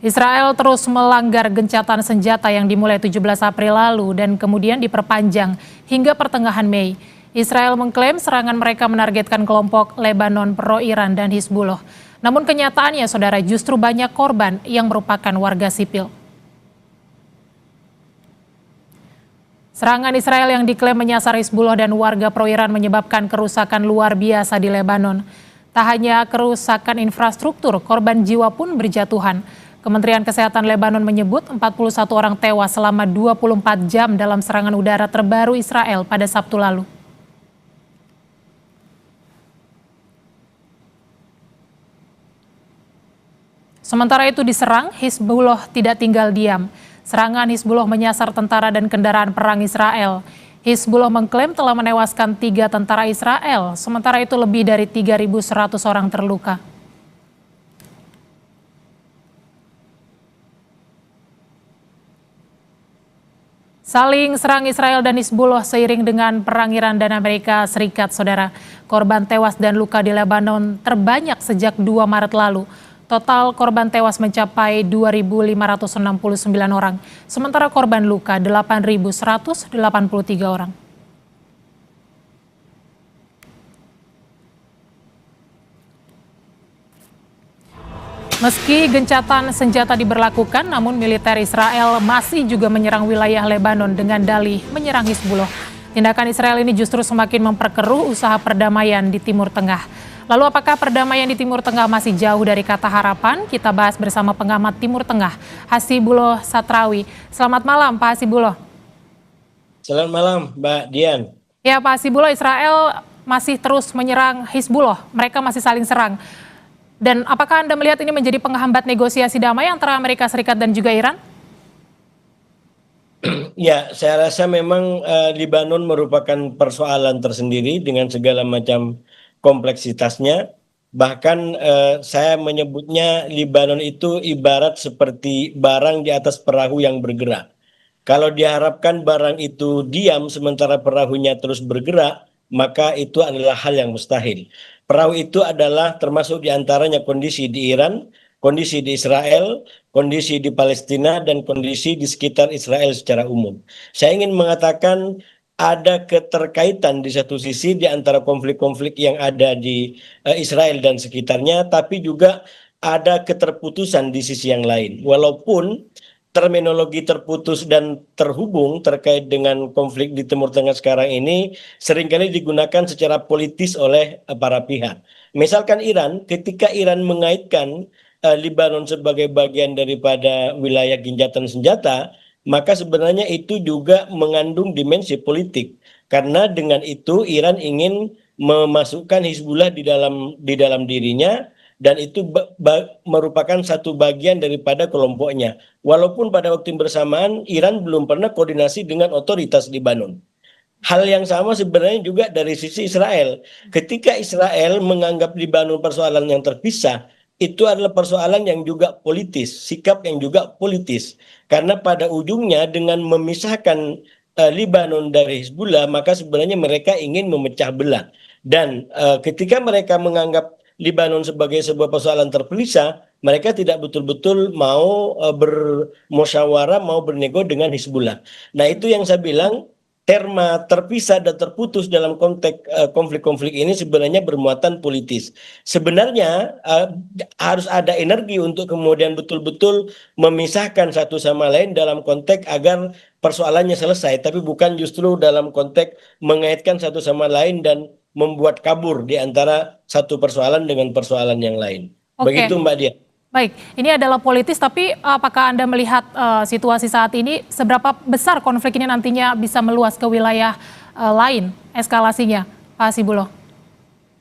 Israel terus melanggar gencatan senjata yang dimulai 17 April lalu dan kemudian diperpanjang hingga pertengahan Mei. Israel mengklaim serangan mereka menargetkan kelompok Lebanon pro-Iran dan Hizbullah. Namun kenyataannya, saudara, justru banyak korban yang merupakan warga sipil. Serangan Israel yang diklaim menyasar Hizbullah dan warga pro-Iran menyebabkan kerusakan luar biasa di Lebanon. Tak hanya kerusakan infrastruktur, korban jiwa pun berjatuhan. Kementerian Kesehatan Lebanon menyebut 41 orang tewas selama 24 jam dalam serangan udara terbaru Israel pada Sabtu lalu. Sementara itu diserang, Hizbullah tidak tinggal diam. Serangan Hizbullah menyasar tentara dan kendaraan perang Israel. Hizbullah mengklaim telah menewaskan 3 tentara Israel, sementara itu lebih dari 3.100 orang terluka. Saling serang Israel dan Hizbullah seiring dengan perang Iran dan Amerika Serikat, saudara. Korban tewas dan luka di Lebanon terbanyak sejak 2 Maret lalu. Total korban tewas mencapai 2.569 orang, sementara korban luka 8.183 orang. Meski gencatan senjata diberlakukan, namun militer Israel masih juga menyerang wilayah Lebanon dengan dalih menyerang Hizbullah. Tindakan Israel ini justru semakin memperkeruh usaha perdamaian di Timur Tengah. Lalu apakah perdamaian di Timur Tengah masih jauh dari kata harapan? Kita bahas bersama pengamat Timur Tengah, Hasibullah Satrawi. Selamat malam, Pak Hasibullah. Selamat malam, Mbak Dian. Ya, Pak Hasibullah, Israel masih terus menyerang Hizbullah. Mereka masih saling serang. Dan apakah Anda melihat ini menjadi penghambat negosiasi damai antara Amerika Serikat dan juga Iran? Ya, saya rasa memang Lebanon merupakan persoalan tersendiri dengan segala macam kompleksitasnya. Bahkan saya menyebutnya Lebanon itu ibarat seperti barang di atas perahu yang bergerak. Kalau diharapkan barang itu diam sementara perahunya terus bergerak, maka itu adalah hal yang mustahil. Perahu itu adalah termasuk diantaranya kondisi di Iran, kondisi di Israel, kondisi di Palestina, dan kondisi di sekitar Israel secara umum. Saya ingin mengatakan ada keterkaitan di satu sisi di antara konflik-konflik yang ada di Israel dan sekitarnya, tapi juga ada keterputusan di sisi yang lain. Walaupun terminologi terputus dan terhubung terkait dengan konflik di Timur Tengah sekarang ini seringkali digunakan secara politis oleh para pihak. Misalkan Iran, ketika Iran mengaitkan Lebanon sebagai bagian daripada wilayah gencatan senjata, maka sebenarnya itu juga mengandung dimensi politik. Karena dengan itu Iran ingin memasukkan Hizbullah di dalam dirinya, dan itu merupakan satu bagian daripada kelompoknya. Walaupun pada waktu yang bersamaan Iran belum pernah koordinasi dengan otoritas Lebanon. Hal yang sama sebenarnya juga dari sisi Israel. Ketika Israel menganggap Lebanon persoalan yang terpisah, itu adalah persoalan yang juga politis, sikap yang juga politis. Karena pada ujungnya dengan memisahkan Lebanon dari Hizbullah, maka sebenarnya mereka ingin memecah belah. Dan ketika mereka menganggap Lebanon sebagai sebuah persoalan terpisah, mereka tidak betul-betul mau bermusyawarah, mau bernego dengan Hizbullah. Nah, itu yang saya bilang, terma terpisah dan terputus dalam konteks konflik-konflik ini sebenarnya bermuatan politis. Sebenarnya harus ada energi untuk kemudian betul-betul memisahkan satu sama lain dalam konteks agar persoalannya selesai, tapi bukan justru dalam konteks mengaitkan satu sama lain dan membuat kabur di antara satu persoalan dengan persoalan yang lain. Begitu, Mbak Dia. Baik, ini adalah politis, tapi apakah Anda melihat situasi saat ini seberapa besar konflik ini nantinya bisa meluas ke wilayah lain eskalasinya, Pak Hasibullah?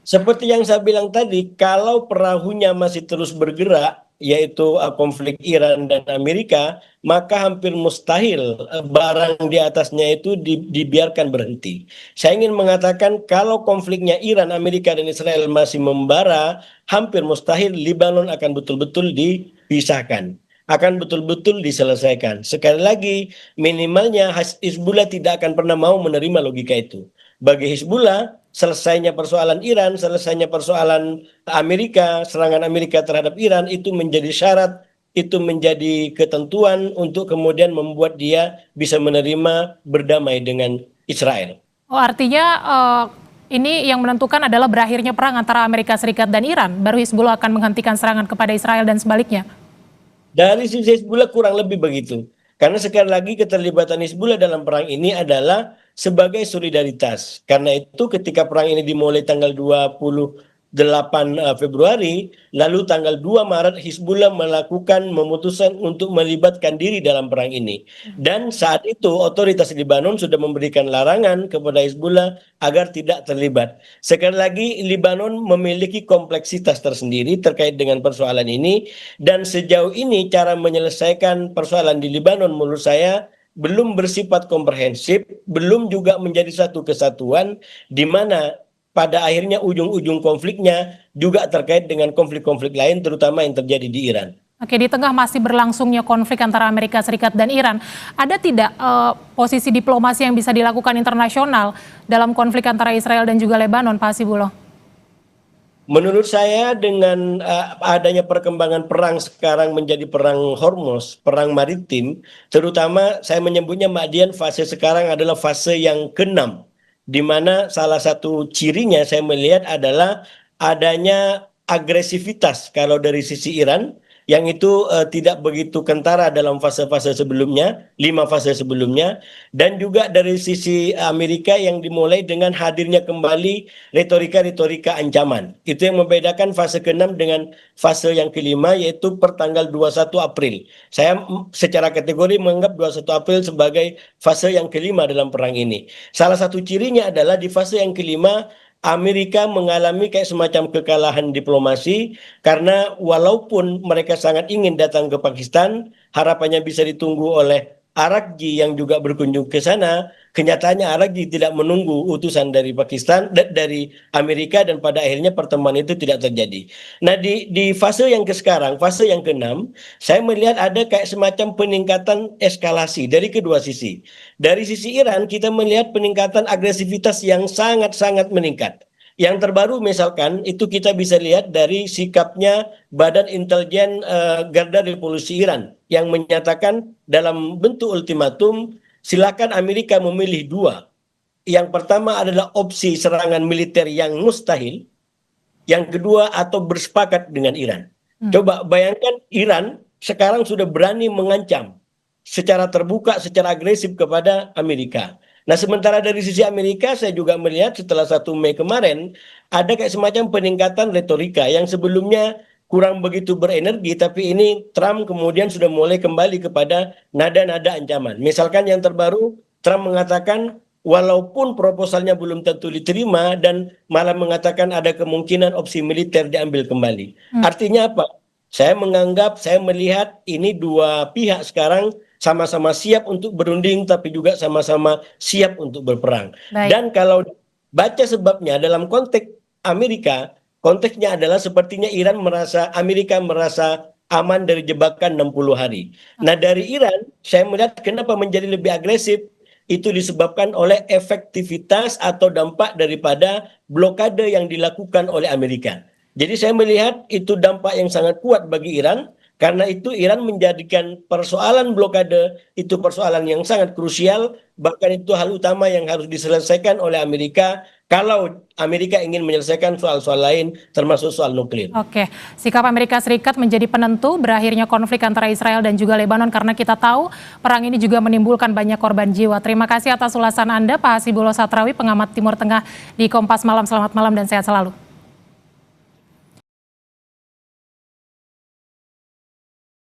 Seperti yang saya bilang tadi, kalau perahunya masih terus bergerak, yaitu konflik Iran dan Amerika, maka hampir mustahil barang di atasnya itu dibiarkan berhenti. Saya ingin mengatakan kalau konfliknya Iran, Amerika, dan Israel masih membara, hampir mustahil Lebanon akan betul-betul dipisahkan, akan betul-betul diselesaikan. Sekali lagi, minimalnya Hizbullah tidak akan pernah mau menerima logika itu. Bagi Hizbullah, selesainya persoalan Iran, selesainya persoalan Amerika, serangan Amerika terhadap Iran itu menjadi syarat itu menjadi ketentuan untuk kemudian membuat dia bisa menerima berdamai dengan Israel. Oh, artinya ini yang menentukan adalah berakhirnya perang antara Amerika Serikat dan Iran. Baru Hizbullah akan menghentikan serangan kepada Israel dan sebaliknya. Dari sisi Hizbullah kurang lebih begitu. Karena sekali lagi keterlibatan Hizbullah dalam perang ini adalah sebagai solidaritas. Karena itu ketika perang ini dimulai tanggal 28 Februari, lalu tanggal 2 Maret Hizbullah memutuskan untuk melibatkan diri dalam perang ini. Dan saat itu otoritas Lebanon sudah memberikan larangan kepada Hizbullah agar tidak terlibat. Sekali lagi Lebanon memiliki kompleksitas tersendiri terkait dengan persoalan ini, dan sejauh ini cara menyelesaikan persoalan di Lebanon menurut saya belum bersifat komprehensif, belum juga menjadi satu kesatuan di mana pada akhirnya ujung-ujung konfliknya juga terkait dengan konflik-konflik lain terutama yang terjadi di Iran. Oke, di tengah masih berlangsungnya konflik antara Amerika Serikat dan Iran, ada tidak posisi diplomasi yang bisa dilakukan internasional dalam konflik antara Israel dan juga Lebanon, Pak Hasibullah? Menurut saya dengan adanya perkembangan perang sekarang menjadi perang Hormuz, perang maritim, terutama saya menyebutnya Mbak Dian fase sekarang adalah fase yang ke-6, di mana salah satu cirinya saya melihat adalah adanya agresivitas kalau dari sisi Iran, yang itu tidak begitu kentara dalam fase-fase sebelumnya, 5 fase sebelumnya, dan juga dari sisi Amerika yang dimulai dengan hadirnya kembali retorika-retorika ancaman. Itu yang membedakan fase ke-6 dengan fase yang ke-5, yaitu pertanggal 21 April. Saya secara kategori menganggap 21 April sebagai fase yang ke-5 dalam perang ini. Salah satu cirinya adalah di fase yang ke-5, Amerika mengalami kayak semacam kekalahan diplomasi karena walaupun mereka sangat ingin datang ke Pakistan, harapannya bisa ditunggu oleh Arakji yang juga berkunjung ke sana, kenyataannya Arakji tidak menunggu utusan dari Pakistan, dari Amerika, dan pada akhirnya pertemuan itu tidak terjadi. Nah di fase yang sekarang, fase yang ke-6, saya melihat ada kayak semacam peningkatan eskalasi dari kedua sisi. Dari sisi Iran kita melihat peningkatan agresivitas yang sangat-sangat meningkat. Yang terbaru misalkan itu kita bisa lihat dari sikapnya Badan Intelijen Garda Revolusi Iran yang menyatakan dalam bentuk ultimatum silakan Amerika memilih 2. Yang pertama adalah opsi serangan militer yang mustahil, yang kedua atau bersepakat dengan Iran. Coba bayangkan Iran sekarang sudah berani mengancam secara terbuka, secara agresif kepada Amerika. Nah sementara dari sisi Amerika saya juga melihat setelah 1 Mei kemarin ada kayak semacam peningkatan retorika yang sebelumnya kurang begitu berenergi, tapi ini Trump kemudian sudah mulai kembali kepada nada-nada ancaman. Misalkan yang terbaru, Trump mengatakan walaupun proposalnya belum tentu diterima dan malah mengatakan ada kemungkinan opsi militer diambil kembali. Artinya apa? Saya melihat ini dua pihak sekarang sama-sama siap untuk berunding tapi juga sama-sama siap untuk berperang. Baik. Dan kalau baca sebabnya dalam konteks Amerika, konteksnya adalah sepertinya Amerika merasa aman dari jebakan 60 hari. Nah dari Iran, saya melihat kenapa menjadi lebih agresif, itu disebabkan oleh efektivitas atau dampak daripada blokade yang dilakukan oleh Amerika. Jadi saya melihat itu dampak yang sangat kuat bagi Iran. Karena itu Iran menjadikan persoalan blokade itu persoalan yang sangat krusial, bahkan itu hal utama yang harus diselesaikan oleh Amerika kalau Amerika ingin menyelesaikan soal-soal lain termasuk soal nuklir. Oke, sikap Amerika Serikat menjadi penentu berakhirnya konflik antara Israel dan juga Lebanon karena kita tahu perang ini juga menimbulkan banyak korban jiwa. Terima kasih atas ulasan Anda Pak Hasibullah Satrawi, pengamat Timur Tengah di Kompas Malam. Selamat malam dan sehat selalu.